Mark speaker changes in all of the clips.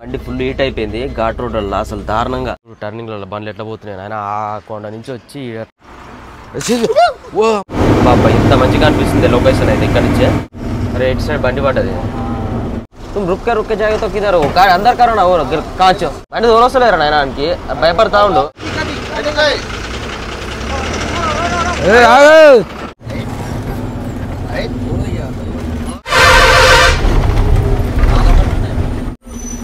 Speaker 1: బండి full heat అయిపోయింది ఘాట్ రోడ్లలో అసలు దారుణంగా టర్నింగ్లలో బండ్లు ఎట్లా పోతున్నాయి ఆయన ఆ కొండ నుంచి వచ్చి బాబా ఇంత మంచిగా అనిపిస్తుంది లొకేషన్ అయితే ఇక్కడ నుంచే अरे इट साइड बंडी पड़े तुम रुक के जाएगा तो किधर हो अंदर करो ना वो कांच అంటే దూరొస్తలేరు నాయనా ఆయనకి భయపడతా ఉండు ఏ ఆగు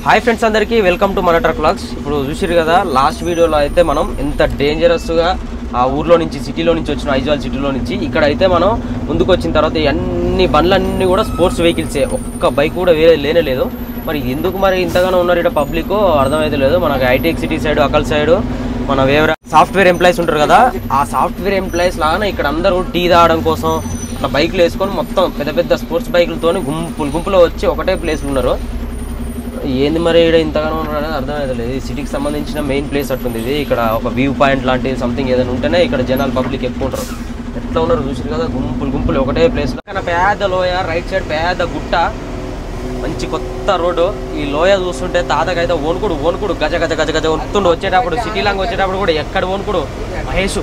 Speaker 1: హాయ్ ఫ్రెండ్స్ అందరికీ వెల్కమ్ టు మన ట్రక్ వ్లాగ్స్ ఇప్పుడు చూసిరు కదా లాస్ట్ వీడియోలో అయితే మనం ఎంత డేంజరస్ గా ఆ ఊర్లో నుంచి సిటీలో నుంచి వచ్చిన ఐజాల్ సిటీలో నుంచి ఇక్కడ అయితే మనం ముందుకు వచ్చిన తర్వాత అన్ని బండ్లన్నీ కూడా స్పోర్ట్స్ వెహికల్సే ఒక్క బైక్ కూడా వేరే లేనే లేదు మరి ఎందుకు మరి ఇంతగానో ఉన్నారు ఇక్కడ పబ్లిక్ అర్థమైతే లేదు మనకి ఐటెక్ సిటీ సైడ్ అకల్ సైడ్ మన వేరే సాఫ్ట్వేర్ ఎంప్లాయీస్ ఉంటారు కదా ఆ సాఫ్ట్వేర్ ఎంప్లాయీస్ లాగానే ఇక్కడ అందరూ టీ తాగడం కోసం అట్లా బైక్లు వేసుకొని మొత్తం పెద్ద పెద్ద స్పోర్ట్స్ బైకులతో గుంపులో వచ్చి ఒకటే ప్లేస్లు ఉన్నారు ఏంది మరి ఇక్కడ ఇంతగానో ఉన్నారు అనేది అర్థమైతే లేదు ఈ సిటీకి సంబంధించిన మెయిన్ ప్లేస్ అట్టుంది ఇది ఇక్కడ ఒక వ్యూ పాయింట్ లాంటి సంథింగ్ ఏదైనా ఉంటేనే ఇక్కడ జనాలు పబ్లిక్ ఎక్కువ ఉంటారు ఎట్లా ఉన్నారు చూసారు కదా గుంపులు ఒకటే ప్లేస్లో కానీ పెద్ద లోయ రైట్ సైడ్ పెద్ద గుట్ట మంచి కొత్త రోడ్డు ఈ లోయ చూస్తుంటే తాతకైతే ఓనుకుడు గజ గజ గజ గజ వస్తుండు వచ్చేటప్పుడు సిటీ లాంగ్ వచ్చేటప్పుడు కూడా ఎక్కడ ఓనుకుడు మహేష్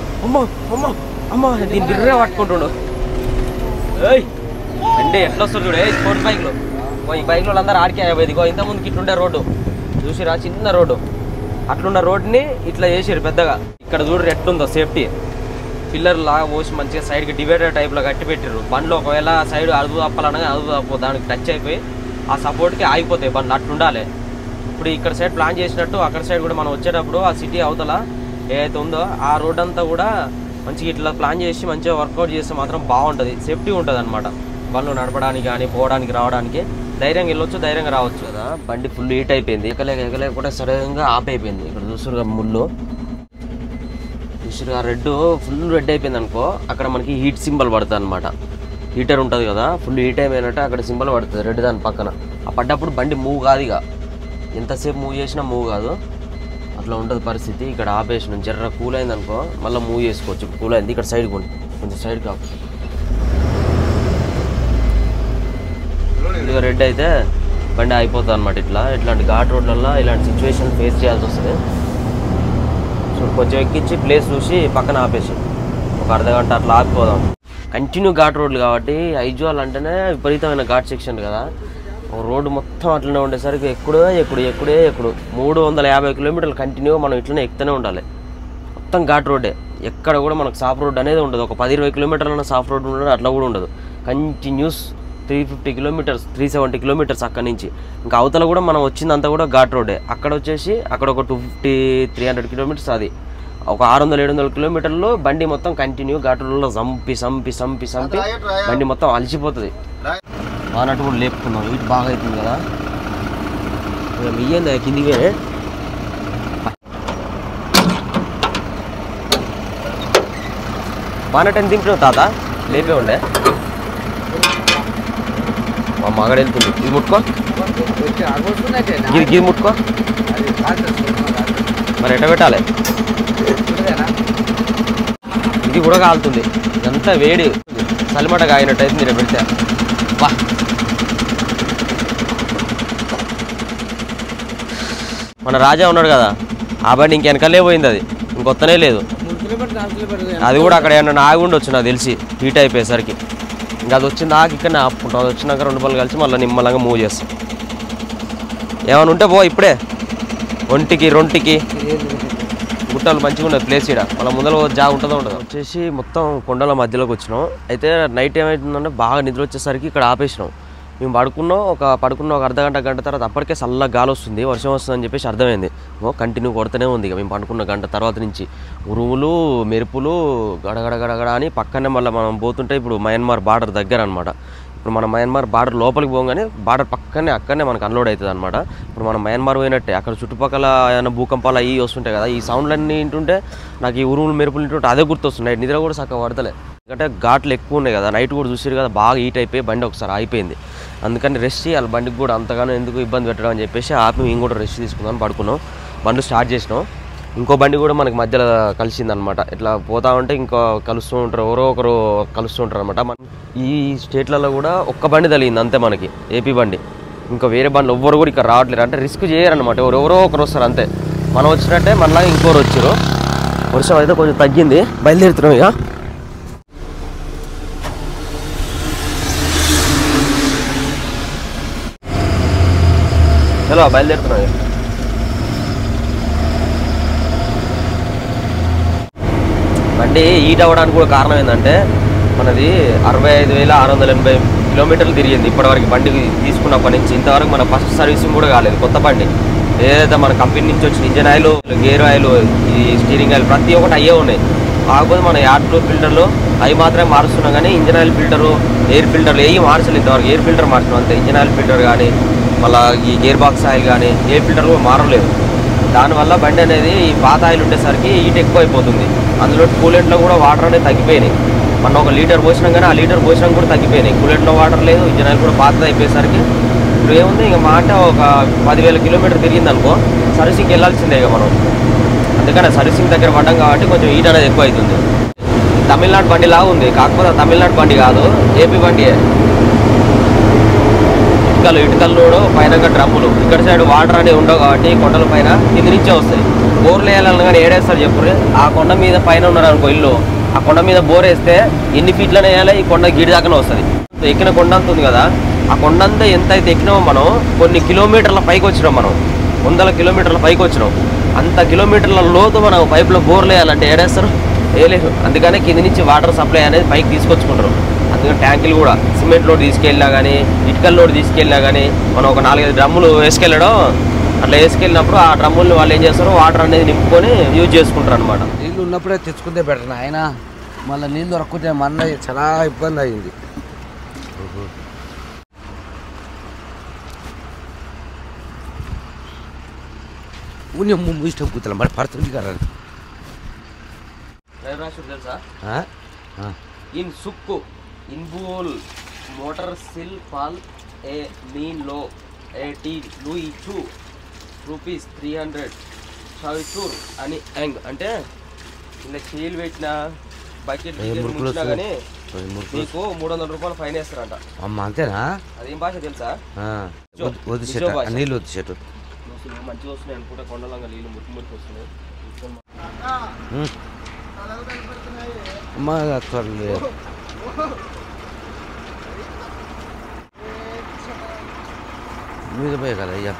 Speaker 1: అమ్మ దీని బిర్రే పట్టుకుంటుండు ఏయ్ అంటే ఎట్లా వస్తుంది చూడు స్పోర్ట్స్ బైక్లో ఈ బైక్లో అందరూ ఆడికే ఇదిగో ఇంతకుముందుకి ఇట్లుండే రోడ్డు చూసిరా చిన్న రోడ్డు అట్లున్న రోడ్డుని ఇట్లా చేసారు పెద్దగా ఇక్కడ చూడరు ఎట్లుందో సేఫ్టీ పిల్లర్ లాగా పోసి మంచిగా సైడ్కి డివైడర్ టైప్లో కట్టి పెట్టారు బండ్లు ఒకవేళ సైడ్ అదుపు తప్పాలనగా అదుపు తప్పు దానికి టచ్ అయిపోయి ఆ సపోర్ట్కి ఆగిపోతాయి బండ్లు అట్లుండాలి ఇప్పుడు ఇక్కడ సైడ్ ప్లాన్ చేసినట్టు అక్కడ సైడ్ కూడా మనం వచ్చేటప్పుడు ఆ సిటీ అవతల ఏదైతే ఉందో ఆ రోడ్ అంతా కూడా మంచిగా ఇట్లా ప్లాన్ చేసి మంచిగా వర్కౌట్ చేస్తే మాత్రం బాగుంటుంది సేఫ్టీ ఉంటుంది అనమాట బండ్లు నడపడానికి కానీ పోవడానికి రావడానికి ధైర్యంగా వెళ్ళొచ్చు ధైర్యంగా రావచ్చు కదా బండి ఫుల్ హీట్ అయిపోయింది ఎక్కలేక కూడా సడన్గా ఆఫ్ అయిపోయింది ఇక్కడ చూసురుగా ముళ్ళు చూసురుగా రెడ్ ఫుల్ రెడ్ అయిపోయింది అనుకో అక్కడ మనకి హీట్ సింబల్ పడుతుంది అనమాట హీటర్ ఉంటుంది కదా ఫుల్ హీట్ అయిపోయినట్టు అక్కడ సింబల్ పడుతుంది రెడ్ దాని పక్కన ఆ పడ్డప్పుడు బండి మూవ్ కాదు ఇక ఎంతసేపు మూవ్ చేసినా మూవ్ కాదు అట్లా ఉంటుంది పరిస్థితి ఇక్కడ ఆపేసిన జర్ర కూల్ అయింది అనుకో మళ్ళీ మూవ్ చేసుకోవచ్చు కూల్ అయింది ఇక్కడ సైడ్ కొంచెం సైడ్ కాదు ఇదిగో రెడ్ అయితే బండి అయిపోతుంది అనమాట ఇట్లాంటి ఘాట్ రోడ్లలో ఇలాంటి సిచ్యువేషన్ ఫేస్ చేయాల్సి వస్తుంది సో కొంచెం ఎక్కించి ప్లేస్ చూసి పక్కన ఆపేసి ఒక అర్ధగంట అట్లా ఆగిపోదాం కంటిన్యూ ఘాట్ రోడ్లు కాబట్టి ఐజాల్ అంటేనే విపరీతమైన ఘాట్ సెక్షన్ కదా ఒక రోడ్డు మొత్తం అట్లనే ఉండేసరికి ఎక్కుడే 350 కిలోమీటర్లు కంటిన్యూగా మనం ఇట్లనే ఎక్కుతూనే ఉండాలి మొత్తం ఘాట్ రోడ్డే ఎక్కడ కూడా మనకు సాఫ్ రోడ్ అనేది ఉండదు ఒక 10-20 కిలోమీటర్ల సాఫ్ రోడ్ ఉండదు అట్లా కూడా ఉండదు కంటిన్యూస్ 350 కిలోమీటర్స్ 370 కిలోమీటర్స్ అక్కడి నుంచి ఇంకా అవతల కూడా మనం వచ్చిందంతా కూడా ఘాట్ రోడ్డే అక్కడ వచ్చేసి అక్కడ ఒక 250-300 కిలోమీటర్స్ అది ఒక 600-700 కిలోమీటర్లు బండి మొత్తం కంటిన్యూ ఘాట్ రోడ్లో సంపి బండి మొత్తం అలిసిపోతుంది ఆనట్టు కూడా లేపుకున్నాం వీటి బాగా అవుతుంది కదా ఇయ్యంది కిందికి బానట్ ఎంత దింపినావు తాత లేపే ఉండే మా మగడు వెళ్తుంది ఇది ముట్టుకో గిరి ముట్టుకో మరి ఎట్ట పెట్టాలి ఇది కూడా కాలుతుంది ఇదంతా వేడి చలిమట కాగినట్టు అయితే మీరు పెడితే వా మన రాజా ఉన్నాడు కదా ఆ బండి ఇంకెనకలే పోయింది అది ఇంకొత్తనే లేదు అది కూడా అక్కడ ఏమన్నా ఆగి ఉండొచ్చు నాకు తెలిసి హీట్ అయిపోయేసరికి ఇంకా అది వచ్చింది ఆగి ఇక్కడనే ఆపుకుంటాం అది వచ్చినాక 2 పనులు కలిసి మళ్ళీ నిమ్మలంగా మూవ్ చేస్తాం ఏమైనా ఉంటే పో ఇప్పుడే 1-2 గుట్టలు మంచిగా ఉండదు ప్లేస్ ఇక్కడ మళ్ళీ ముందర జాగా ఉంటుందో వచ్చేసి మొత్తం కొండల మధ్యలోకి వచ్చినాం అయితే నైట్ ఏమవుతుందంటే బాగా నిద్ర వచ్చేసరికి ఇక్కడ ఆపేసినాం మేము పడుకున్న ఒక గంట తర్వాత అప్పటికే చల్ల గాలి వస్తుంది వర్షం వస్తుందని చెప్పేసి అర్థమైంది కంటిన్యూ కొడుతూనే ఉంది ఇక మేము పడుకున్న గంట తర్వాత నుంచి ఉరుములు మెరుపులు గడగడ అని పక్కనే మళ్ళీ మనం పోతుంటే ఇప్పుడు మయన్మార్ బార్డర్ దగ్గర అనమాట ఇప్పుడు మనం మయన్మార్ బార్డర్ లోపలికి పోగానే బార్డర్ పక్కనే అక్కడనే మనకు అన్లోడ్ అవుతుంది అనమాట ఇప్పుడు మనం మయన్మార్ పోయినట్టే అక్కడ చుట్టుపక్కల ఏమైనా భూకంపాలు అవి వస్తుంటాయి కదా ఈ సౌండ్లన్నీ వింటుంటే నాకు ఈ ఉరుములు మెరుపులు వింటుంటే అదే గుర్తొస్తున్నాయి నిద్ర కూడా చక్కగా పడతలే ఎందుకంటే ఘాట్లు ఎక్కువ ఉన్నాయి కదా నైట్ కూడా చూసారు కదా బాగా హీట్ అయిపోయి బండి ఒకసారి అయిపోయింది అందుకని రెస్ట్ చేయాలి బండికి కూడా అంతగానో ఎందుకు ఇబ్బంది పెట్టడం అని చెప్పేసి ఆపి మేము కూడా రెస్ట్ తీసుకుందాం పడుకున్నాం బండ్లు స్టార్ట్ చేసినాం ఇంకో బండి కూడా మనకి మధ్యలో కలిసిందనమాట ఇట్లా పోతా ఉంటే ఇంకో కలుస్తూ ఉంటారు ఎవరో ఒకరు కలుస్తూ ఉంటారు అనమాట ఈ స్టేట్లలో కూడా ఒక్క బండి తగిలింది అంతే మనకి ఏపీ బండి ఇంకా వేరే బండ్లు ఎవ్వరు కూడా ఇక్కడ రావట్లేరు, అంటే రిస్క్ చేయరనమాట, ఎవరెవరో ఒకరు వస్తారు అంతే. మనం వచ్చినట్టే మళ్ళీ ఇంకోరు వచ్చారు. వర్షం అయితే కొంచెం తగ్గింది, బయలుదేరుతున్నాం ఇక. చలో బయలుదేరుతున్నాం ఇక. బండి హీట్ అవ్వడానికి కూడా కారణం ఏంటంటే మనది 65,680 కిలోమీటర్లు తిరిగింది ఇప్పటివరకు. బండి తీసుకున్నప్పటి నుంచి ఇంతవరకు మన ఫస్ట్ సర్వీసింగ్ కూడా కాలేదు. కొత్త బండి ఏదైతే మన కంపెనీ నుంచి వచ్చిన ఇంజన్ ఆయిల్, గేర్ ఆయిల్, ఈ స్టీరింగ్ ఆయిల్ ప్రతి ఒక్కటి అయ్యే ఉన్నాయి. కాకపోతే మన యాడ్ ఫ్లో ఫిల్టర్లు అవి మాత్రమే మారుస్తున్నాం, కానీ ఇంజన్ ఆయిల్ ఫిల్టరు, ఎయిర్ ఫిల్టర్లు ఏవి మార్చలేదు ఇంతవరకు. ఎయిర్ ఫిల్టర్ మార్చడం అంతే, ఇంజన్ ఆయిల్ ఫిల్టర్ కానీ మళ్ళీ ఈ గేర్ బాక్స్ ఆయిల్ కానీ ఏ ఫిల్టర్ కూడా మారలేదు. దానివల్ల బండి అనేది ఈ పాత ఆయిల్ ఉండేసరికి హీట్ ఎక్కువ అయిపోతుంది. అందులో కూలెంట్లో కూడా వాటర్ అనేది తగ్గిపోయినాయి. మనం ఒక లీటర్ పోసినాం కానీ ఆ లీటర్ పోసినాం కూడా తగ్గిపోయినాయి. కూలెంట్లో వాటర్ లేదు, ఇంజన్ ఆయిల్ కూడా పాతది అయిపోయేసరికి ఇప్పుడు ఏముంది ఇక మాట ఒక 10,000 కిలోమీటర్ తిరిగింది అనుకో, సర్వీసింగ్కి వెళ్ళాల్సిందే ఇక మనం. అందుకని సర్వీసింగ్ దగ్గర పడ్డాం కాబట్టి కొంచెం హీట్ అనేది ఎక్కువ అవుతుంది. తమిళనాడు బండి లాగా ఉంది, కాకపోతే తమిళనాడు బండి కాదు, ఏపీ బండి. ఇటుకలు పైన డ్రమ్ములు, ఇక్కడ సైడ్ వాటర్ అనేవి ఉండవు కాబట్టి కొండల పైన కింది నుంచే వస్తాయి. బోర్లు వేయాలని కానీ ఏడేస్తారు చెప్పరు. ఆ కొండ మీద పైన ఉన్నారు అనుకో ఇల్లు, ఆ కొండ మీద బోర్ వేస్తే ఎన్ని ఫీట్లనే వేయాలి, ఈ కొండ గిడి దాకానే వస్తుంది. ఎక్కిన కొండ అంత ఉంది కదా, ఆ కొండంతా ఎంత అయితే ఎక్కినామో మనం కొన్ని కిలోమీటర్ల పైకి వచ్చినాం, మనం 100 కిలోమీటర్ల పైకి వచ్చినాం. అంత కిలోమీటర్ల లోతు మనం పైపులో బోర్లు వేయాలంటే ఏడేస్తారు, వేయలేదు. అందుకనే కింది నుంచి వాటర్ సప్లై అనేది పైకి తీసుకొచ్చుకుంటారు. అందుకని ట్యాంకులు కూడా సిమెంట్ లోడ్ తీసుకెళ్ళినా కానీ ఇటుకల లోడ్ తీసుకెళ్ళినా కానీ మనం ఒక 4-5 డ్రమ్ములు వేసుకెళ్ళడం, అట్లా వేసుకెళ్ళినప్పుడు ఆ డ్రమ్ముల్ని వాళ్ళు ఏం చేస్తారు, వాటర్ అనేది నింపుకొని యూజ్ చేసుకుంటారు అనమాట.
Speaker 2: నీళ్ళు ఉన్నప్పుడే తెచ్చుకుంటే బెటర్ ఆయన, మళ్ళీ నీళ్ళు దొరకకుంటే మన చాలా ఇబ్బంది అయింది. ఇష్టం కూతురు మరి పడుతుంది కదా
Speaker 1: తెలుసా, ఇన్ సుక్కు ఇన్బుల్ మోటార్ సిల్ పాల్ ఏ మీన్ లో ఏటీ లూయిచు రూపీస్ 300 షావిచూర్ అని యాంగ్, అంటే ఇలా చీలు పెట్టిన బకెట్ ముంచినా కానీ మీకు 300 రూపాయలు ఫైన్ వేస్తారంట.
Speaker 2: అమ్మ అంతేనా?
Speaker 1: అదేం భాష తెలుసా?
Speaker 2: నీళ్ళు వద్దు చెట్టు
Speaker 1: మంచిగా వస్తున్నాయి అనుకుంటే, కొండలంగా నీళ్ళు మురికి వస్తున్నాయి.
Speaker 2: మీద పోయే కదా అయ్యా,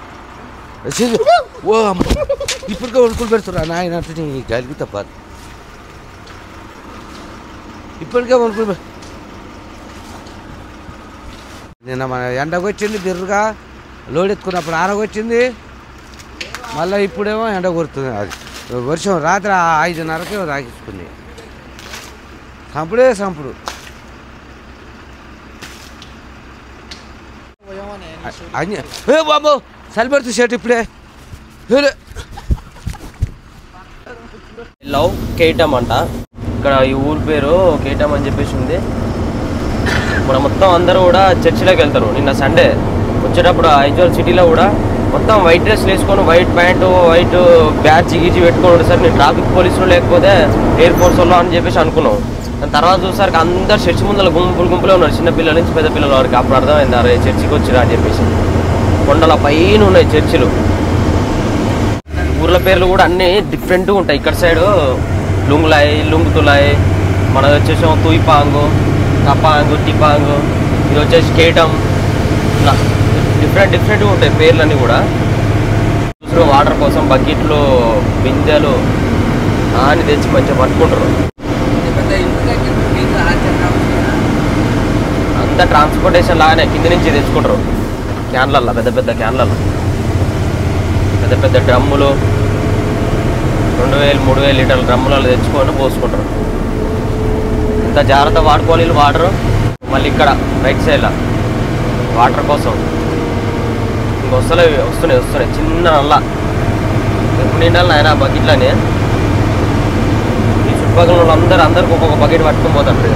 Speaker 2: ఓ అమ్మ ఇప్పటికే వణుకులు పెడుతురా నాయన, అంటే గాలికి తప్ప ఇప్పటికే వణుకులు. నిన్న మన ఎండకు వచ్చింది బిర్రుగా, లోడ్ ఎత్తుకున్నప్పుడు ఆరగొచ్చింది, మళ్ళీ ఇప్పుడేమో ఎండ కొడుతుంది. అది వర్షం రాత్రి 5:30కే తాగించుకుంది. సంపుడే సంపుడు. బాబు చలిపెడుతు షర్ట్ ఇప్పుడే.
Speaker 1: లవ్ కేటమ్ అంట, ఇక్కడ ఈ ఊరి పేరు కేటమ్ అని చెప్పేసి ఉంది. మనం మొత్తం అందరూ కూడా చర్చిలోకి వెళ్తారు. నిన్న సండే వచ్చేటప్పుడు ఐజాల్ సిటీలో కూడా మొత్తం వైట్ డ్రెస్ వేసుకొని, వైట్ ప్యాంటు, వైట్ బ్యాచ్ గీచి పెట్టుకొని సార్. నేను ట్రాఫిక్ పోలీసులు లేకపోతే ఎయిర్ ఫోర్స్ వాళ్ళు అని చెప్పేసి అనుకున్నాం. దాని తర్వాత చూసారికి అందరు చర్చి ముందర గుంపులే ఉన్నారు, చిన్న పిల్లల నుంచి పెద్ద పిల్లల వరకు. అప్పుడు అర్థమైంది అరే చర్చికి వచ్చిరా అని చెప్పేసి. కొండల పైన ఉన్నాయి చర్చిలు. ఊర్ల పేర్లు కూడా అన్నీ డిఫరెంట్గా ఉంటాయి. ఇక్కడ సైడు లుంగులాయ్, లుంగుతులాయ్, మనది వచ్చేసి తుయిపాంగు, కపాంగు, టిపాంగు, ఇది వచ్చేసి కేటం. ఇలా డిఫరెంట్గా ఉంటాయి పేర్లన్నీ కూడా. చూసిన వాటర్ కోసం బకెట్లు, బిందెలు అని తెచ్చి మంచిగా పట్టుకుంటారు. అంతా ట్రాన్స్పోర్టేషన్ లాగానే కింది నుంచి తెచ్చుకుంటారు క్యాన్లల్లో, పెద్ద పెద్ద క్యాన్లలో, పెద్ద పెద్ద డ్రమ్ములు, 2,000-3,000 లీటర్ల డ్రమ్ములలో తెచ్చుకొని పోసుకుంటారు. ఇంత జాగ్రత్త వాడుకోవాలి వాటరు. మళ్ళీ ఇక్కడ రైట్ సైడ్లో వాటర్ కోసం ఇంక వస్తున్నాయి చిన్న నల్ల. ఎప్పుడు నిండాలి ఆయన బకెట్లని. ఈ చుట్టుపక్కల వాళ్ళు అందరికి ఒక్కొక్క బకెట్ పట్టుకొని పోతారు.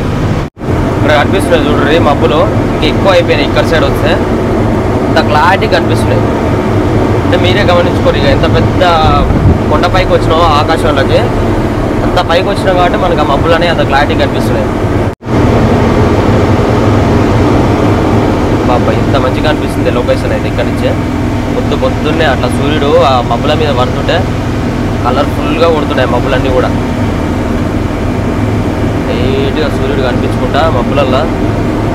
Speaker 1: ఇక్కడ కనిపిస్తున్నాయి చూడ్రి మబ్బులు, ఇంకా ఎక్కువ అయిపోయినాయి. ఇక్కడ సైడ్ వస్తే ఇంత క్లారిటీ కనిపిస్తున్నాయి. అంటే మీరే గమనించుకోరు, ఇక ఎంత పెద్ద కొండపైకి వచ్చినామో ఆకాశంలోకి, అంత పైకి వచ్చినాం కాబట్టి మనకు ఆ మబ్బులు అనేవి అంత క్లారిటీ కనిపిస్తున్నాయి. అబ్బా ఇంత మంచిగా అనిపిస్తుంది లొకేషన్ అయితే ఇక్కడ నుంచే. పొద్దున్నే అట్లా సూర్యుడు ఆ మబ్బుల మీద పడుతుంటే కలర్ఫుల్గా కొడుతున్నాయి మబ్బులన్నీ కూడా. నీట్గా సూర్యుడు కనిపించుకుంటా మబ్బులల్లో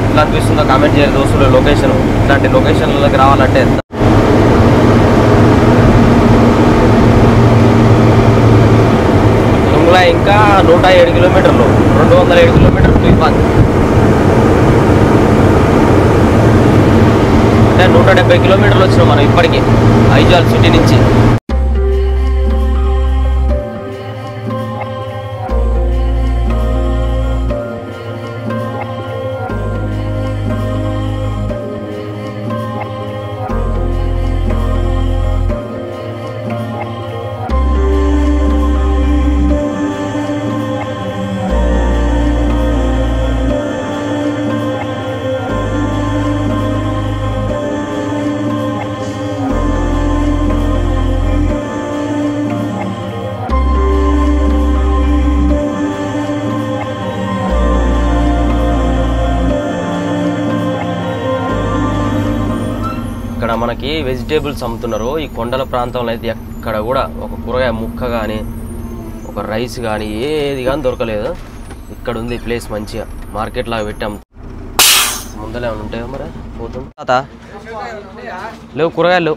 Speaker 1: ఎట్లా అనిపిస్తుందో కామెంట్ చేయాలి దోస్తులు. లొకేషన్ ఇట్లాంటి లొకేషన్లకి రావాలంటే ఎంత లుంగ్లా ఇంకా 107 కిలోమీటర్లు, 207 కిలోమీటర్లు తుయిపాంగ్. అంటే 170 కిలోమీటర్లు వచ్చినాం మనం ఇప్పటికీ ఐజాల్ సిటీ నుంచి. ఇక్కడ మనకి వెజిటేబుల్స్ అమ్ముతున్నారు. ఈ కొండల ప్రాంతంలో అయితే ఎక్కడ కూడా ఒక కూరగాయ ముక్క కానీ ఒక రైస్ కానీ ఏది కానీ దొరకలేదు. ఇక్కడ ఉంది ప్లేస్ మంచిగా మార్కెట్ లాగా పెట్టాం. ముందర ఏమైనా ఉంటాయో మరి పోతుంది తాత. లేవు కూరగాయలు,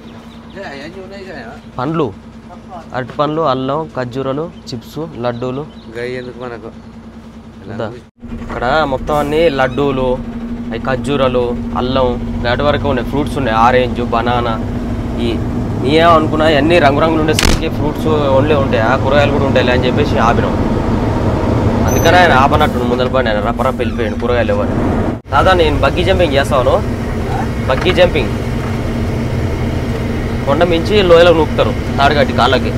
Speaker 1: పండ్లు, అరటి పండ్లు, అల్లం, ఖర్జూరాలు, చిప్స్, లడ్డూలు.
Speaker 2: మనకు
Speaker 1: ఇక్కడ మొత్తం అన్ని లడ్డూలు, అవి ఖర్జూరాలు, అల్లం, దాటి వరకు ఉన్నాయి. ఫ్రూట్స్ ఉన్నాయి, ఆరెంజ్, బనానా. నేనేమనుకున్నా అన్ని రంగురంగులు ఉండేసరికి ఫ్రూట్స్ ఓన్లీ ఉంటాయి, ఆ కూరగాయలు కూడా ఉంటాయి అని చెప్పేసి ఆపినాం. అందుకనే ఆయన ఆపనట్టు ముందర పడి ఆయన రప్పరప్ప వెళ్ళిపోయాడు కూరగాయలు ఇవ్వని. దాదా నేను బగ్గీ జంపింగ్ చేస్తాను. బగ్గీ జంపింగ్ కొండ మించి లోయలో నూపుతారు తాడుగట్టి కాళ్ళకి.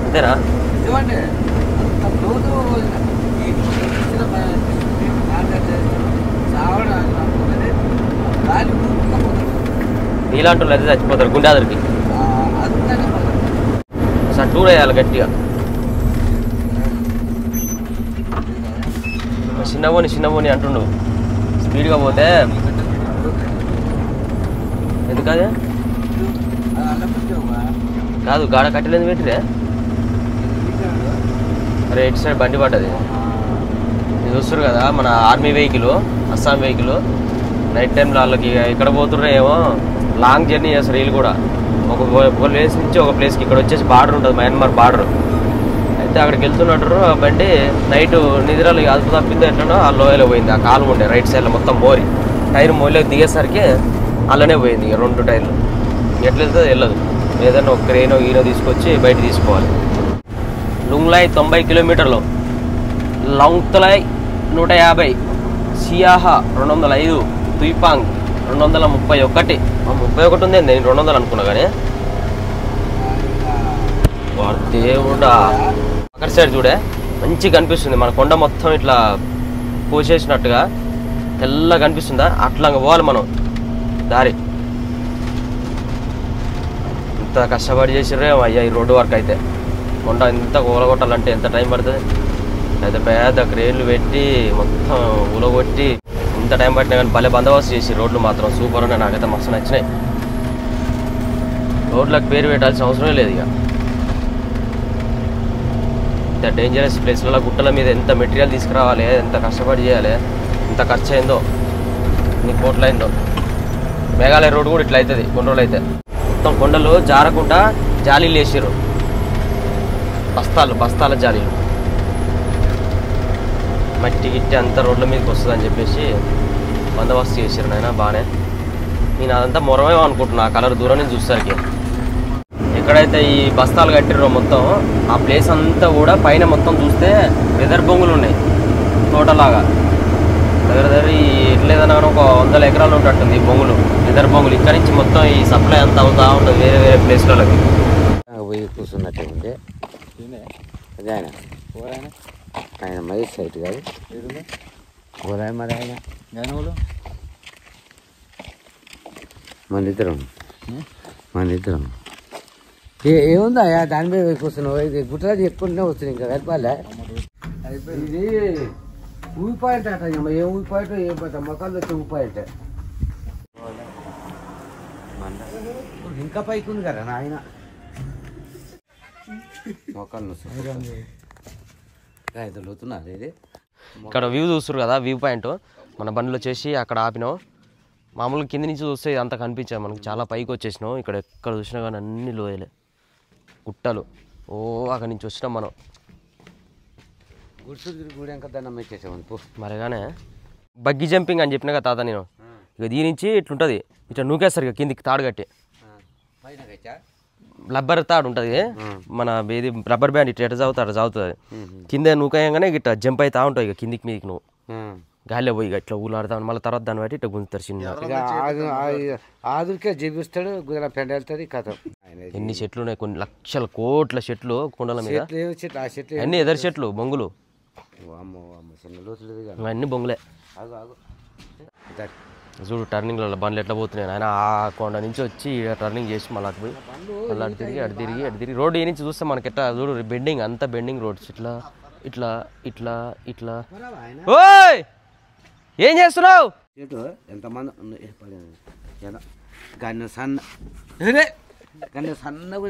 Speaker 1: అంతేనా? నీలాంటి వాళ్ళు అయితే చచ్చిపోతారు గుండాదరికి. సార్ టూర్ వేయాలి గట్టిగా. చిన్నబోని అంటుండు స్పీడ్గా పోతే. ఎందుకదే కాదు గాడ కట్టలేదు పెట్టిరే. అరే ఇటు సైడ్ బండి పడ్డది. ఇది చూస్తారు కదా మన army vehicle, Assam vehicle. Night టైంలో వాళ్ళకి ఎక్కడ పోతుర్రో ఏమో లాంగ్ జర్నీ చేస్తారు వీళ్ళు కూడా. ఒక ప్లేస్ నుంచి ఒక ప్లేస్కి. ఇక్కడ వచ్చేసి బార్డర్ ఉంటుంది, మయన్మార్ బార్డర్. అయితే అక్కడికి వెళ్తున్నట్టు బండి నైట్ నిద్రలు అదుపు తప్పిందో ఎట్లనో ఆ లోయలో పోయింది. ఆ కాలు ఉండే రైట్ సైడ్లో మొత్తం మోరి టైర్ మోయలోకి దిగేసరికి అలానే పోయింది. 2 టైర్లు ఎట్లా వెళ్తుందో వెళ్ళదు. ఏదైనా ఒక క్రేనో ఈనో తీసుకొచ్చి బయట తీసుకోవాలి. లుంగ్లాయ్ 90 కిలోమీటర్లు, లౌంగ్తలాయ్ 150, సియాహా 205, తుయిపాంగ్ 231. 31 ఉంది. నేను 200 అనుకున్నా కానీ దేవుడా. అక్కడ సైడ్ చూడే మంచిగా కనిపిస్తుంది మన కొండ మొత్తం ఇట్లా పోసేసినట్టుగా తెల్లగా కనిపిస్తుందా. అట్లా పోవాలి మనం దారి. ఇంత కష్టపడి చేసిర్రే అయ్యా ఈ రోడ్డు వర్క్ అయితే. కొండ ఇంత ఊలగొట్టాలంటే ఎంత టైం పడుతుంది. అయితే పెద్ద క్రేన్లు పెట్టి మొత్తం ఊలగొట్టి ఇంత టైం పట్టినా కానీ భలే బందోబస్తు చేసి రోడ్లు మాత్రం సూపర్ ఉన్నాయి. నాకైతే మస్తు నచ్చినాయి. రోడ్లకు పేరు పెట్టాల్సిన అవసరమే లేదు. ఇక ఇంత డేంజరస్ ప్లేస్లలో గుట్టల మీద ఎంత మెటీరియల్ తీసుకురావాలి, ఎంత కష్టపడి చేయాలి, ఎంత ఖర్చు అయిందో, ఎన్ని కోట్లు అయిందో. మేఘాలయ రోడ్డు కూడా ఇట్లా అవుతుంది కొన్ని రోజులు అయితే. మొత్తం కొండలు జారకుండా జాలీలు వేసారు, బస్తాల జాలీలు. మట్టి గిట్టి అంతా రోడ్ల మీదకి వస్తుందని చెప్పేసి బందోబస్తు చేసారు నాయన బాగానే. నేను అదంతా మొరమేమో అనుకుంటున్నా ఆ కలర్ దూరం నుంచి చూసేసరికి. ఎక్కడైతే ఈ బస్తాలు కట్టిరో మొత్తం ఆ ప్లేస్ అంతా కూడా పైన మొత్తం చూస్తే వెదర్ బొంగులు ఉన్నాయి తోటలాగా. దగ్గర ఎట్లేదన్నా ఒక 100 ఎకరాలు ఉంటుంటుంది ఈ బొంగులు, వెదర్ బొంగులు. ఇక్కడ నుంచి మొత్తం ఈ సప్లై అంతా అవుతా ఉంటుంది వేరే వేరే ప్లేస్లకి.
Speaker 2: పోయి కూర్చున్నట్టే ఉంటే అదే ఆయన మహేష్ సైట్ కాదు పోరాయి మరి ఆయన మన ఇద్దరం ఏముందా దాని మీద వస్తున్నావు ఇది గుట్టరాజు ఎక్కువనే వస్తుంది ఇంకా కలిపాలే ఇది ఊపిపాయింట్ అట ఏం ఊపిపాయింట్ ఏం పట్ట మొక్కలు వచ్చి ఊపిపాయింట్ ఇంకా పైకి ఉంది కదా నాయన మొక్కలు లోతున్నారు ఇది
Speaker 1: ఇక్కడ వ్యూ చూస్తారు కదా వ్యూ పాయింట్ మన బండిలో చేసి అక్కడ ఆపినాం మామూలుగా కింద నుంచి చూస్తే ఇదంతా కనిపించాయి మనకి చాలా పైకి వచ్చేసినాం ఇక్కడ ఎక్కడ చూసినా కానీ అన్ని లోయలే గుట్టలు ఓ అక్కడి నుంచి వచ్చినాం మనం
Speaker 2: గుడి ఇంకా దండం పెట్టేసాము
Speaker 1: మరిగానే బగ్గి జంపింగ్ అని చెప్పినా కదా తాత నేను ఇక దీని నుంచి ఇట్లుంటుంది ఇట్లా నూకేస్తారు ఇక కిందికి తాడు కట్టి రబ్బర్ తాడు ఉంటుంది మన ఇది రబ్బర్ బ్యాండ్ ఇట్లా ఎట్లా సాగుతుంది కింద నూకేయంగానే ఇట్లా జంప్ అవుతా ఉంటాయి ఇక కిందికి మీదకి నువ్వు గాలిలో పోయి ఇట్లా ఊలాడుతావు మళ్ళీ తర్వాత దాన్ని బట్టి ఇట్లా గుంజుతారు చిన్న
Speaker 2: ఆదురికే జీవిస్తాడు గుజరా పెండ వెళ్తుంది కథ
Speaker 1: ఎన్ని చెట్లు ఉన్నాయి కొన్ని లక్షల కోట్ల చెట్లు కొండల మీద అన్ని ఎదరి చెట్లు బొంగులు అన్ని బొంగులే చూడు టర్నింగ్లలో బండ్లు ఎట్లా పోతున్నాయి ఆయన ఆ కొండ నుంచి వచ్చి టర్నింగ్ చేసి మళ్ళీ అటు పోయి మళ్ళీ అటు తిరిగి రోడ్డు ఈ నుంచి చూస్తే మనకి ఎట్లా చూడు బెండింగ్ అంతా బెండింగ్ రోడ్స్ ఇట్లా ఇట్లా ఇట్లా ఇట్లా ఓయ్ ఏం చేస్తున్నావు
Speaker 2: ఎంతమంది గన్న సన్న గన్న సన్నగా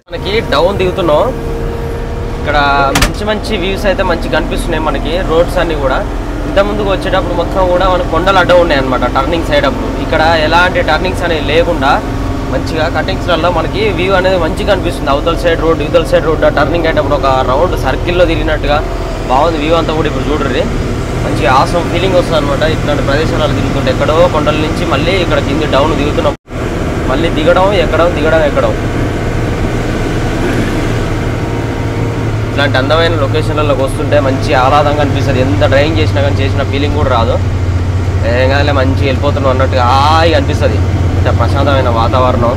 Speaker 1: మనకి డౌన్ దిగుతున్నాం ఇక్కడ మంచి మంచి వ్యూస్ అయితే మంచి కనిపిస్తున్నాయి మనకి రోడ్స్ అన్ని కూడా ఇంత ముందుకు వచ్చేటప్పుడు మొత్తం కూడా మనకు కొండలు అడ్డం ఉన్నాయి అనమాట టర్నింగ్ సైడ్ అప్పుడు ఇక్కడ ఎలాంటి టర్నింగ్స్ అనేవి లేకుండా మంచిగా కటింగ్స్లలో మనకి వ్యూ అనేది మంచిగా కనిపిస్తుంది అవతల సైడ్ రోడ్ ఇవతల సైడ్ రోడ్ టర్నింగ్ అయ్యేటప్పుడు ఒక రౌండ్ సర్కిల్లో తిరిగినట్టుగా బాగుంది వ్యూ అంతా కూడా ఇప్పుడు చూడరు మంచిగా ఆసం ఫీలింగ్ వస్తుంది అనమాట ఇట్లాంటి ప్రదేశాలలో తిరుగుతుంటే ఎక్కడో కొండల నుంచి మళ్ళీ ఇక్కడ కింద డౌన్ దిగుతున్నాం మళ్ళీ దిగడం ఎక్కడం ఇట్లాంటి అందమైన లొకేషన్లలోకి వస్తుంటే మంచి ఆహ్లాదంగా అనిపిస్తుంది ఎంత డ్రైవింగ్ చేసినా కానీ చేసిన ఫీలింగ్ కూడా రాదు ఏం కాదులే మంచిగా వెళ్ళిపోతున్నాం అన్నట్టుగా హాయిగా అనిపిస్తుంది ఇంత ప్రశాంతమైన వాతావరణం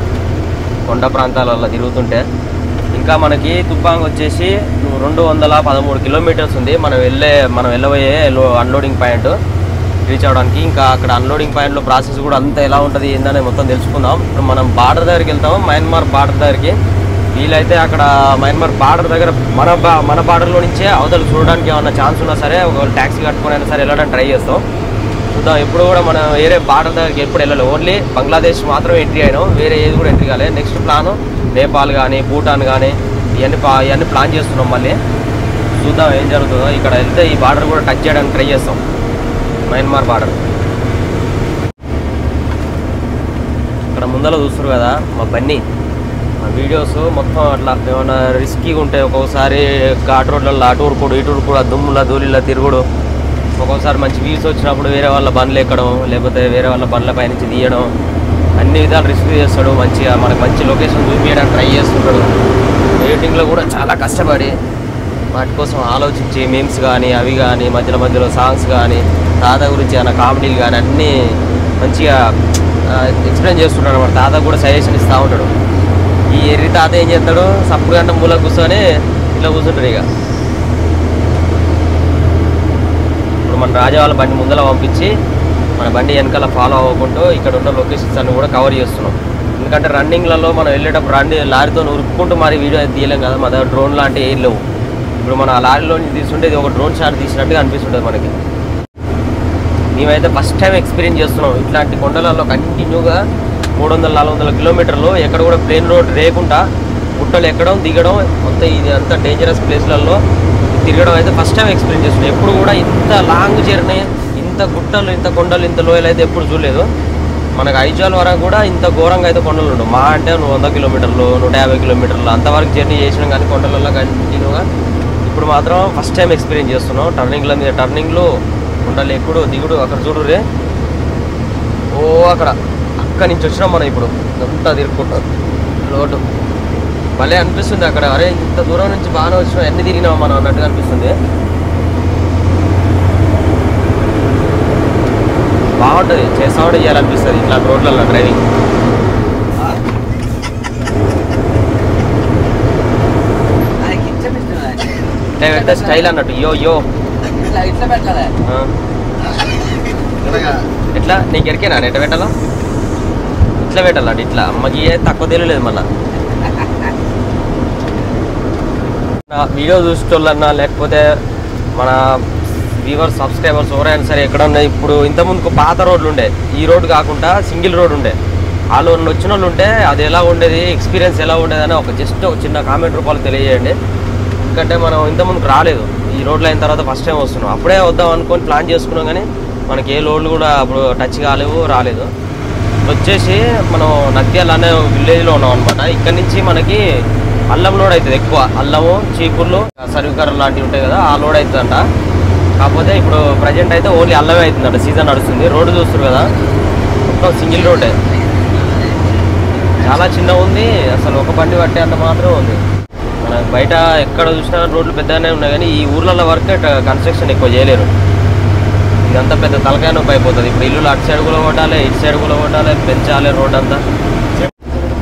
Speaker 1: కొండ ప్రాంతాలలో తిరుగుతుంటే ఇంకా మనకి తుప్పాంగ్ వచ్చేసి 213 కిలోమీటర్స్ ఉంది మనం వెళ్ళబోయే అన్లోడింగ్ పాయింట్ రీచ్ అవ్వడానికి ఇంకా అక్కడ అన్లోడింగ్ పాయింట్లో ప్రాసెస్ కూడా అంతా ఎలా ఉంటుంది ఏందని మొత్తం తెలుసుకుందాం ఇప్పుడు మనం బార్డర్ దగ్గరికి వెళ్తాం మయన్మార్ బార్డర్ దగ్గరికి వీలైతే అక్కడ మయన్మార్ బార్డర్ దగ్గర మన బార్డర్లో నుంచే అవతల చూడడానికి ఏమన్నా ఛాన్స్ ఉన్నా సరే ఒక ట్యాక్సీ కట్టుకుని అయినా సరే వెళ్ళడానికి ట్రై చేస్తాం చూద్దాం ఎప్పుడు కూడా మనం వేరే బార్డర్ దగ్గరికి ఎప్పుడు వెళ్ళలేదు ఓన్లీ బంగ్లాదేశ్ మాత్రం ఎంట్రీ అయినాం వేరే ఏది కూడా ఎంట్రీ కాలేదు నెక్స్ట్ ప్లాను నేపాల్ కానీ భూటాన్ కానీ ఇవన్నీ ప్లాన్ చేస్తున్నాం మళ్ళీ చూద్దాం ఏం జరుగుతుందో ఇక్కడ వెళ్తే ఈ బార్డర్ కూడా టచ్ చేయడానికి ట్రై చేస్తాం మయన్మార్ బార్డర్ ఇక్కడ ముందర చూస్తారు కదా మా బన్నీ మా వీడియోస్ మొత్తం అట్లా ఏమైనా రిస్కీగా ఉంటాయి ఒక్కొక్కసారి ఘాట్ రోడ్లలో అటు ఊరుకోడు ఇటు ఊరుకోడు దుమ్ముల ధూళిలా తిరుగుడు ఒక్కొక్కసారి మంచి వ్యూస్ వచ్చినప్పుడు వేరే వాళ్ళ బండ్లు ఎక్కడం లేకపోతే వేరే వాళ్ళ బండ్ల పైనుంచి తీయడం అన్ని విధాలు రిస్క్ చేస్తాడు మంచిగా మనకు మంచి లొకేషన్ చూపించడానికి ట్రై చేస్తుంటాడు ఎడిటింగ్లో కూడా చాలా కష్టపడి వాటి కోసం ఆలోచించి మీమ్స్ కానీ అవి కానీ మధ్యలో సాంగ్స్ కానీ తాత గురించి ఏమైనా కామెడీలు కానీ అన్నీ మంచిగా ఎక్స్ప్లెయిన్ చేస్తుంటాడు అనమాట తాత కూడా సజెషన్ ఇస్తూ ఉంటాడు ఈ ఎర్రి తాత ఏం చేస్తాడు సప్పుడు గంట మూల కూర్చొని ఇట్లా కూర్చుంటాడు ఇక ఇప్పుడు మన రాజా వాళ్ళ బండి ముందర పంపించి మన బండి వెనకాల ఫాలో అవ్వకుంటూ ఇక్కడ ఉన్న లొకేషన్స్ అన్ని కూడా కవర్ చేస్తున్నాం ఎందుకంటే రన్నింగ్లలో మనం వెళ్ళేటప్పుడు లారీతో ఉరుక్కుంటూ మరి వీడియో అయితే తీయలేం కదా మన దగ్గర డ్రోన్ లాంటివి ఏం లేవు ఇప్పుడు మన ఆ లారీలో నుంచి తీసుకుంటే ఇది ఒక డ్రోన్ షాట్ తీసినట్టుగా అనిపిస్తుంటుంది మనకి మేమైతే ఫస్ట్ టైం ఎక్స్పీరియన్స్ చేస్తున్నాం ఇట్లాంటి కొండలలో కంటిన్యూగా 300-400 కిలోమీటర్లు ఎక్కడ కూడా ప్లేన్ రోడ్ లేకుండా గుట్టలు ఎక్కడం దిగడం మొత్తం ఇది అంతా డేంజరస్ ప్లేస్లలో తిరగడం అయితే ఫస్ట్ టైం ఎక్స్పీరియన్స్ చేస్తున్నాం ఎప్పుడు కూడా ఇంత లాంగ్ జర్నీ ఇంత గుట్టలు ఇంత కొండలు ఇంత లోయలు అయితే ఎప్పుడు చూడలేదు మనకు ఐజాల్ వరకు కూడా ఇంత ఘోరంగా అయితే కొండలు ఉండవు మా అంటే 100 కిలోమీటర్లు 150 కిలోమీటర్లు అంతవరకు జర్నీ చేసినాం కానీ కొండలలో కంటిన్యూగా ఇప్పుడు మాత్రం ఫస్ట్ టైం ఎక్స్పీరియన్స్ చేస్తున్నాం టర్నింగ్ల మీద టర్నింగ్లు కొండలు ఎక్కుడు దిగుడు అక్కడ చూడురే ఓ అక్కడి నుంచి వచ్చినాం మనం ఇప్పుడు అంతా తిరుగుకుంటాం రోడ్డు భలే అనిపిస్తుంది అక్కడ అరే ఇంత దూరం నుంచి బాగానే వచ్చినాం ఎన్ని తిరిగినాం మనం అన్నట్టుగా అనిపిస్తుంది బాగుంటుంది చేస్తా ఉంటే చేయాలనిపిస్తుంది ఇట్లా రోడ్లలో డ్రైవింగ్ పెద్ద స్టైల్ అన్నట్టు యో ఎట్లా నీకు ఎరికేనా ఎట్ట పెట్టాలా ఇట్లా పెట్టాలి ఇట్లా అమ్మకి తక్కువ తెలియలేదు మళ్ళీ వీడియో చూసేటోళ్ళన్నా లేకపోతే మన వ్యూవర్స్ సబ్స్క్రైబర్స్ ఎవరైనా సరే ఎక్కడ ఉన్నాయి ఇప్పుడు ఇంతకుముందుకు పాత రోడ్లు ఉండే ఈ రోడ్డు కాకుండా సింగిల్ రోడ్ ఉండే వాళ్ళు వచ్చిన వాళ్ళు ఉంటే అది ఎలా ఉండేది ఎక్స్పీరియన్స్ ఎలా ఉండేది అని ఒక చిన్న కామెంట్ రూపాయలు తెలియజేయండి. ఎందుకంటే మనం ఇంతకుముందుకు రాలేదు ఈ రోడ్లు అయిన తర్వాత ఫస్ట్ టైం వస్తున్నాం. అప్పుడే వద్దాం అనుకొని ప్లాన్ చేసుకున్నాం కానీ మనకి ఏ రోడ్లు కూడా అప్పుడు టచ్ కాలేవు రాలేదు. వచ్చేసి మనం నద్యాల అనే విలేజ్లో ఉన్నాం అనమాట. ఇక్కడ నుంచి మనకి అల్లం లోడ్ అవుతుంది ఎక్కువ, అల్లము చీపుర్లు సర్వీకర్లు లాంటివి ఉంటాయి కదా ఆ లోడ్ అవుతుందంట. కాకపోతే ఇప్పుడు ప్రజెంట్ అయితే ఓన్లీ అల్లమే అవుతుందంట, సీజన్ నడుస్తుంది. రోడ్డు చూస్తారు కదా మొత్తం సింగిల్ రోడ్డే, చాలా చిన్నగా ఉంది. అసలు ఒక బండి పట్టే అంత మాత్రం ఉంది. మన బయట ఎక్కడ చూసినా రోడ్లు పెద్దగానే ఉన్నాయి కానీ ఈ ఊర్లలో వరకే కన్స్ట్రక్షన్ ఎక్కువ చేయలేరు. ఇదంతా పెద్ద తలకాయ నొప్పి అయిపోతుంది. ఇప్పుడు ఇల్లు అటు సైడ్ కూడా కొట్టాలి, ఇటు సైడ్ కూడా కొట్టాలి, పెంచాలి రోడ్ అంతా.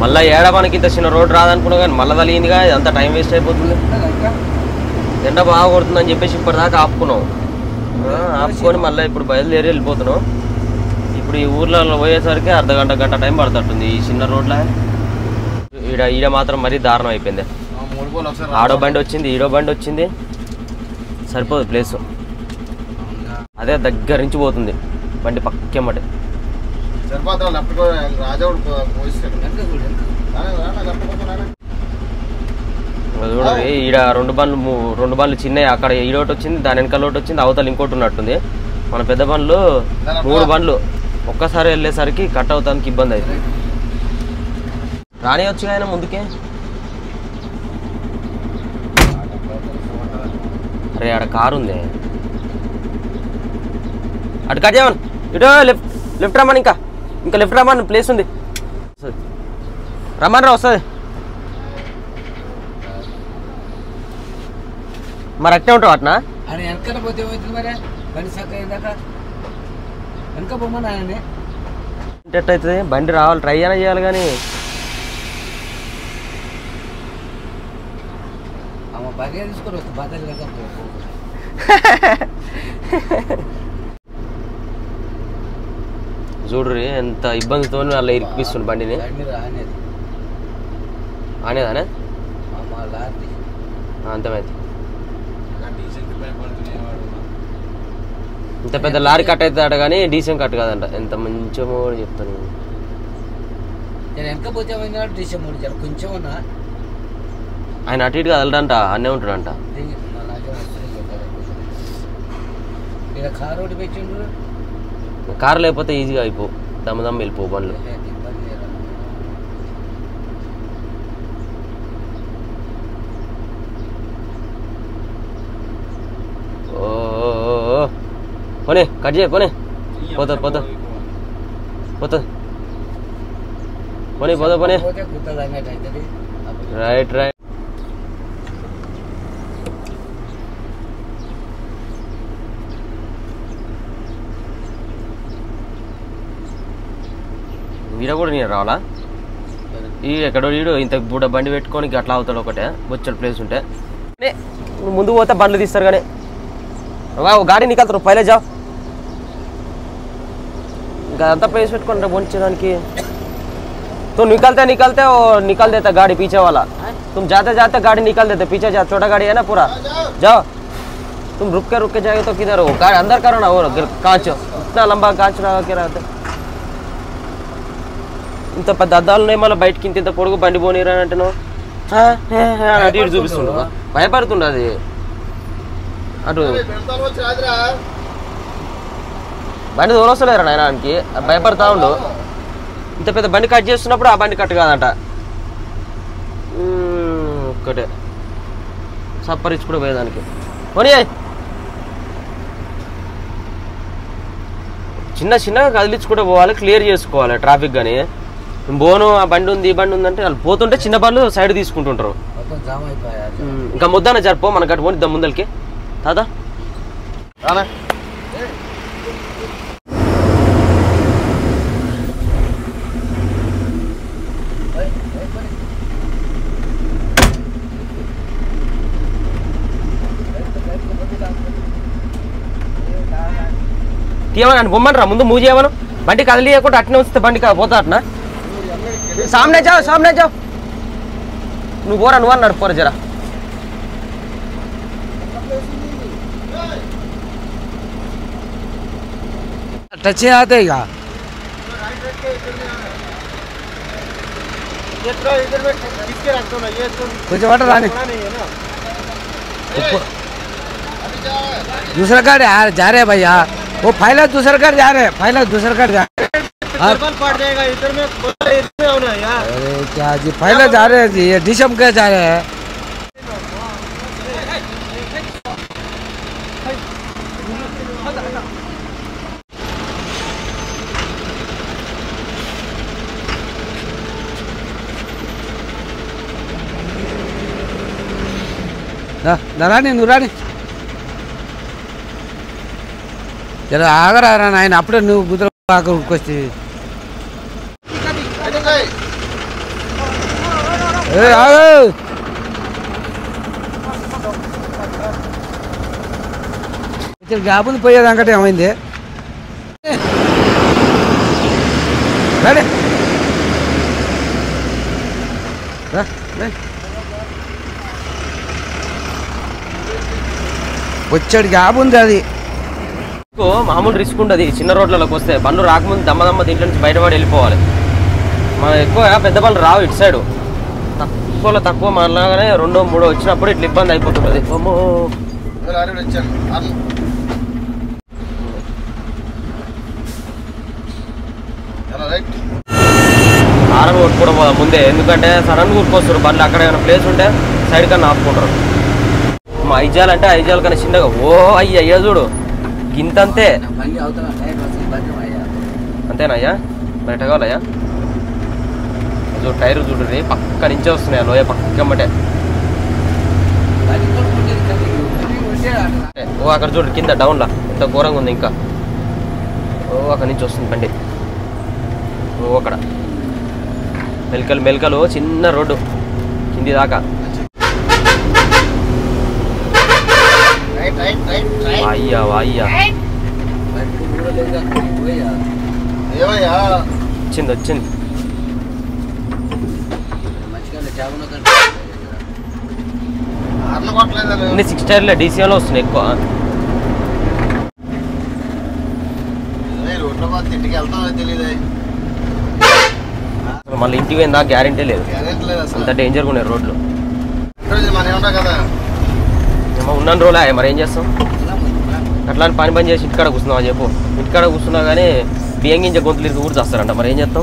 Speaker 1: మళ్ళీ ఏడా మనకి ఇంత చిన్న రోడ్ రాదనుకున్నా కానీ మళ్ళీ తలిగిందిగా, ఇదంతా టైం వేస్ట్ అయిపోతుంది. ఎండ బాగా కొడుతుందని చెప్పేసి ఇప్పటిదాకా ఆపుకున్నాం. ఆపుకొని మళ్ళీ ఇప్పుడు బయలుదేరి వెళ్ళిపోతున్నాం. ఇప్పుడు ఈ ఊర్లలో పోయేసరికి గంట టైం పడుతుంటుంది ఈ చిన్న రోడ్లో. ఈడ మాత్రం మరీ దారుణం అయిపోయింది. ఆడో బండి వచ్చింది, ఈడో బండి వచ్చింది, సరిపోదు ప్లేసు. అదే దగ్గర నుంచి పోతుంది బండి పక్కెమ్మటి. చూడండి ఈడ రెండు బండ్లు చిన్నవి, అక్కడ ఈడోటి వచ్చింది, దాని వెనకాల ఒకటి వచ్చింది, అవతల ఇంకోటి ఉన్నట్టుంది. మన పెద్ద బండ్లు 3 బండ్లు ఒక్కసారి వెళ్ళేసరికి కట్ అవుతానికి ఇబ్బంది అవుతుంది. రానియొచ్చు ఆయన ముందుకే. అరే ఆడ కారు ఉంది, అటు కట్ చేయమని, ఇటు లెఫ్ట్ రమ్మని, ఇంకా లెఫ్ట్ రమ్మని ప్లేస్ ఉంది, రమ్మని రా వస్తుంది. మరి అట్టే ఉంటావు అట్నా?
Speaker 2: వెనక పోతే మరి బండి చక్క వెనక పోమని ఆయన
Speaker 1: ఎట్టయితుంది బండి రావాలి, ట్రై అయినా చేయాలి కానీ
Speaker 2: బాగా తీసుకొని వస్తుంది బాగా.
Speaker 1: చూడ్రి ఎంత ఇబ్బందితో అలా ఇరికిపిస్తుంది బండిని. అనేదానే అంతమైతే ఇంత పెద్ద లారీ కట్ అవుతాడు కానీ డీసెంట్ కట్ కాదంట. ఎంత మంచిమో చెప్తాను.
Speaker 2: కొంచెం
Speaker 1: ఆయన అటు ఇటు కదలడంట, అన్నే ఉంటాడంట. కారు లేకపోతే ఈజీగా అయిపో, దమ్మ వెళ్ళిపో బండ్లు. పోనీ కట్ చేయ, పోనీ పోతుంది పోతుంది పోనీ. రైట్ వీడ కూడా నేను రావాలా? ఈ ఎక్కడో వీడు ఇంత బుడ్డ బండి పెట్టుకొని అట్లా అవుతాడు ఒకటే, వచ్చాడు ప్లేస్ ఉంటే. ముందు పోతే బండ్లు తీస్తారు కానీ గాడి నికల్తారు పైలే జావ్. ఇంకా అంతా प्लेस పెట్టుకుంటా పోంచేదానికి. तुम निकलते हो निकल देता गाड़ी पीछे वाला. तुम जाते गाड़ी निकल देते पीछे. जा छोटा गाड़ी है ना पूरा, जाओ. तुम रुक के जाओगे तो किधर हो? गाड़ी अंदर करो ना, वो कांच इतना लंबा कांच लगा के रहते. ఇంత పెద్ద అద్దాలు ఉన్నాయి మళ్ళీ బయటకి ఇంత పొడుగు బండి పోనీరానంటే అటు ఇటు చూపిస్తుండ, భయపడుతుండ. అది అటు బండి తోలొస్తలేరా నాయనానికి, భయపడతా ఉండు. ఇంత పెద్ద బండి కట్ చేస్తున్నప్పుడు ఆ బండి కట్ కాదంట. ఒక్కటే సప్పరించి కూడా పోయేదానికి. పోనీ చిన్నగా కదిలించుకుంటూ పోవాలి, క్లియర్ చేసుకోవాలి ట్రాఫిక్. కానీ బోను ఆ బండి ఉంది ఈ బండి ఉందంటే వాళ్ళు పోతుంటే చిన్న బండ్లు సైడ్ తీసుకుంటుంటారు. ఇంకా ముద్దాన జరిపో మన గట్టు పోని ఇద్దాం ముందరికి తాదా. తీయమని బొమ్మని రా ముందు మూవ్ చేయమను. బండి కదిలియకుండా అట్నే వస్తే బండి పోతా అట్నా. सामने जाओ నువ్వు పోరా నువ్వు అన్నాడు పోరా జరా
Speaker 2: टच आते ही कुछ वाटर आने दूसरा गाड़ी जा रहे भैया वो फाइल दूसरा गाड़ी जा रहे फाइल दूसरा गाड़ी जा
Speaker 3: इधर में यार।
Speaker 2: अरे क्या जी फाइल जा रहे हैं जी ये डिशम के जा रहे हैं రాని నువ్వు రాని జర ఆగరా నాయన అప్పుడే నువ్వు గుద్ర ఉరికొచ్చి గ్యాప్ ఉంది పోయేదాకంటే ఏమైంది రాడే రా వచ్చాడు గ్యాప్ ఉంది అది
Speaker 1: మామూలు రిస్క్ ఉంటుంది చిన్న రోడ్లలోకి వస్తే బండ్లు రాకముందు దమ్మ దీంట్లో నుంచి బయటపడి వెళ్ళిపోవాలి మనం ఎక్కువ పెద్ద బండ్లు రావు ఇటు సైడు తక్కువ మనలాగానే 2, 3 వచ్చినప్పుడు ఇట్లా ఇబ్బంది అయిపోతుంది హారన్ కొట్టుకోవడం పోదాం ముందే ఎందుకంటే సడన్గా ఊరుకొస్తారు బండ్లు అక్కడ ఏమైనా ప్లేస్ ఉంటే సైడ్ కన్నా ఆపుకుంటారు మా ఐజాల్ అంటే ఐజాల్ కన్నా చిన్నగా అయ్యా చూడు గింతంతే అంతేనయ్యా బయట కావాలయ్యా చూడు టైర్ చూడు పక్క నుంచే వస్తున్నాయి లోయ పక్కమ్మటే అక్కడ చూడు కింద డౌన్లా ఎంత ఘోరంగా ఉంది ఇంకా అక్కడ నుంచి వస్తుంది బండి అక్కడ మెలకలు చిన్న రోడ్డు కింది దాకా వాయ్యా వచ్చింది 6 టైర్లే డీసీలో వస్తున్నాయి ఎక్కువ మళ్ళీ ఇంటికి పోయిందా గ్యారెంటీ లేదు అంత డేంజర్గా ఉన్నాయి రోడ్లు ఏమో ఉన్న రోజులే మరి ఏం చేస్తాం అట్లాంటి పని చేసి ఇంటికాడ కూర్చున్నావా చెప్పు ఇంటికాడ కూర్చున్నా కానీ బియ్యం గింజ గొంతులు ఇరికి కూడా చేస్తారంట మరి ఏం చేస్తాం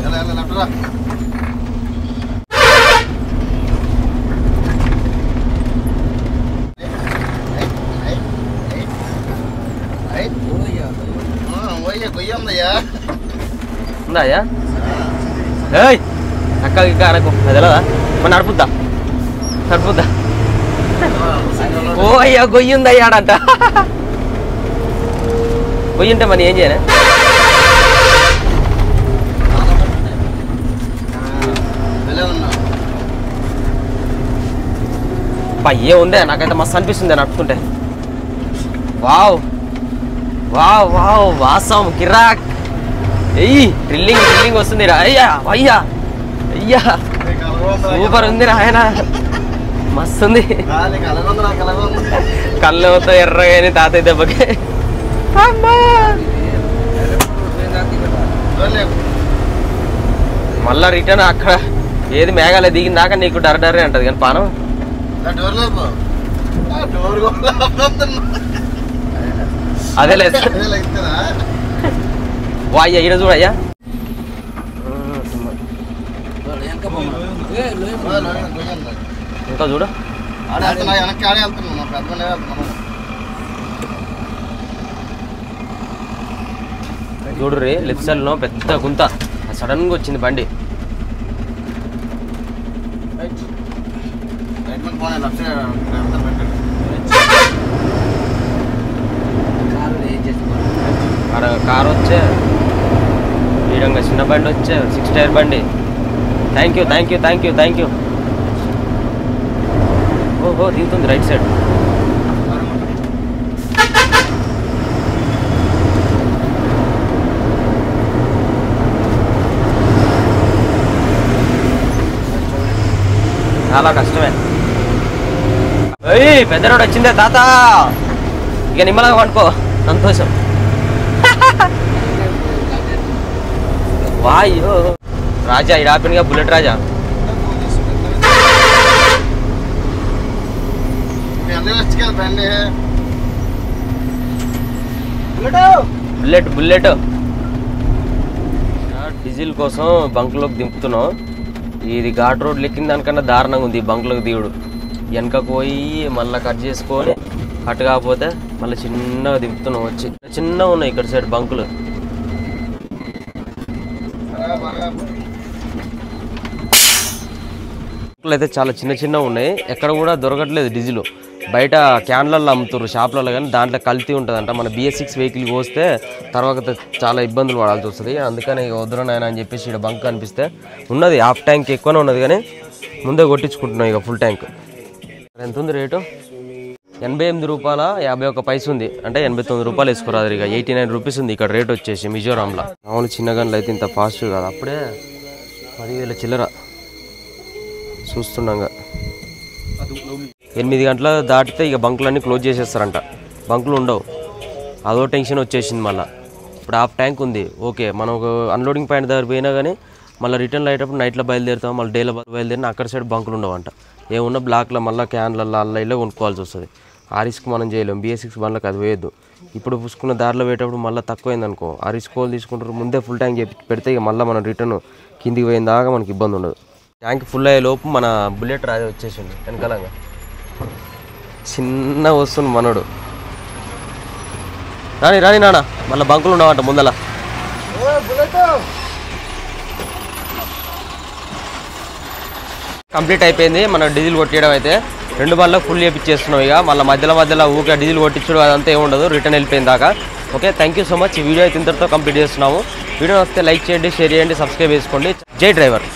Speaker 1: ఉందా అక్క ఇక్క అనకు అది ఎలాదా మరి నడుపుద్దా అయ్యా గొయ్యి ఉంది అయ్యాడంట గొయ్యి ఉంటే మరి ఏం చేయను ఏ ఉందే నాకైతే మస్తు అనిపిస్తుంది నడుపుతుంటే వాసం కిరాక్ డ్రిల్లింగ్ వస్తుంది అయ్యా సూపర్ ఉంది ఆయన మస్తు ఉంది కళ్ళతో ఎర్రగాని తాతయ్య దెబ్బకి మళ్ళా రిటర్న్ అక్కడ ఏది మేఘాలే దిగిన దాకా నీకు డర్రే అంటది కానీ పానం అదే లేదు వాయ్యా ఈడ చూడయ్యా ఇంకా చూడు చూడు రే లెఫ్ట్ సైడ్ లో పెద్ద గుంత సడన్ గా వచ్చింది బండి కార్ వచ్చే ఈ విధంగా చిన్న బండి వచ్చే 6 టైర్ బండి థ్యాంక్ యూ ఓహో దిగుతుంది రైట్ సైడ్ చాలా కష్టమే. ఏయ్ పెద్ద రోడ్ వచ్చిందే తాత, ఇక నిమ్మలంగా పనుకో, సంతోషం. వాయో రాజా ఇడ ఆపినగా బుల్లెట్ రాజా. బుల్లెట్ బుల్లెట్ డీజిల్ కోసం బంక్లోకి దింపుతున్నాం. ఇది ఘాట్ రోడ్ లెక్కిన దానికన్నా దారుణంగా ఉంది బంక్లోకి దిగుడు. వెనకకు పోయి మళ్ళీ కట్ చేసుకొని కట్ కాకపోతే మళ్ళీ చిన్నగా దింపుతున్నాం. వచ్చి చిన్నగా ఉన్నాయి ఇక్కడ సైడ్ బంకులు. అయితే చాలా చిన్న చిన్నగా ఉన్నాయి, ఎక్కడ కూడా దొరకట్లేదు డీజిల్. బయట క్యాన్లలో అమ్ముతారు షాప్లలో, కానీ దాంట్లో కల్తీ ఉంటుందంట. మన BS6 వెహికల్కి వస్తే తర్వాత చాలా ఇబ్బందులు పడాల్సి వస్తుంది. అందుకని వద్దురనాయన అని చెప్పేసి ఇక్కడ బంక్ కనిపిస్తే ఉన్నది, హాఫ్ ట్యాంక్ ఎక్కువనే ఉన్నది కానీ ముందే కొట్టించుకుంటున్నాం ఇక ఫుల్ ట్యాంక్. ఎంత ఉంది రేటు? 88 రూపాయల 51 పైస ఉంది, అంటే 89 రూపాయలు వేసుకోరాదు. ఇక 89 రూపీస్ ఉంది ఇక్కడ రేట్ వచ్చేసి మిజోరాంలో. మామూలు చిన్న గన్లు అయితే ఇంత ఫాస్ట్ కాదు, అప్పుడే 10,000 చిల్లర చూస్తున్నాగా. 8 గంటల దాటితే ఇక బంకులన్నీ క్లోజ్ చేసేస్తారంట, బంకులు ఉండవు. అదో టెన్షన్ వచ్చేసింది. మళ్ళీ ఇప్పుడు హాఫ్ ట్యాంక్ ఉంది ఓకే, మనం ఒక అన్లోడింగ్ పాయింట్ దగ్గర పోయినా కానీ మళ్ళీ రిటర్న్లో అయ్యేటప్పుడు నైట్లో బయలుదేరుతాం, మళ్ళీ డేలో బయలుదేరిన అక్కడ సైడ్ బంకులు ఉండవంట. ఏమున్నా బ్లాక్లో మళ్ళీ క్యాన్లలో అల్ల కొనుక్కోవాల్సి వస్తుంది. ఆ రిస్క్ మనం చేయలేము. BS6 బండ్లకు అది వేయద్దు. ఇప్పుడు పుసుకున్న దారిలో పోయేటప్పుడు మళ్ళీ తక్కువైంది అనుకో, ఆ రిస్క్ వాళ్ళు తీసుకుంటారు. ముందే ఫుల్ ట్యాంక్ పెడితే ఇక మళ్ళీ మనం రిటర్న్ కిందికి పోయిన దాకా మనకి ఇబ్బంది ఉండదు. ట్యాంక్ ఫుల్ అయ్యే లోపు మన బుల్లెట్ రాజా వచ్చేసింది వెనకాలంగా. చిన్న వస్తుంది మనోడు. రాని రాని నాన్న, మళ్ళీ బంకులు ఉండవంట ముందల. కంప్లీట్ అయిపోయింది మన డీజిల్ కొట్టేయడం అయితే. 2 బండ్లకు ఫుల్ చేపించేస్తున్నాం. ఇక మళ్ళీ మధ్యలో ఊరికే డీజిల్ కొట్టించడం అదంతా ఏమి ఉండదు, రిటర్న్ వెళ్ళిపోయిన దాకా. Okay, thank you so much. ఈ వీడియో అయితే ఇంతటితో కంప్లీట్ చేస్తున్నాము. వీడియో వస్తే లైక్ చేయండి, షేర్ చేయండి, సబ్స్క్రైబ్ చేసుకోండి. జై డ్రైవర్.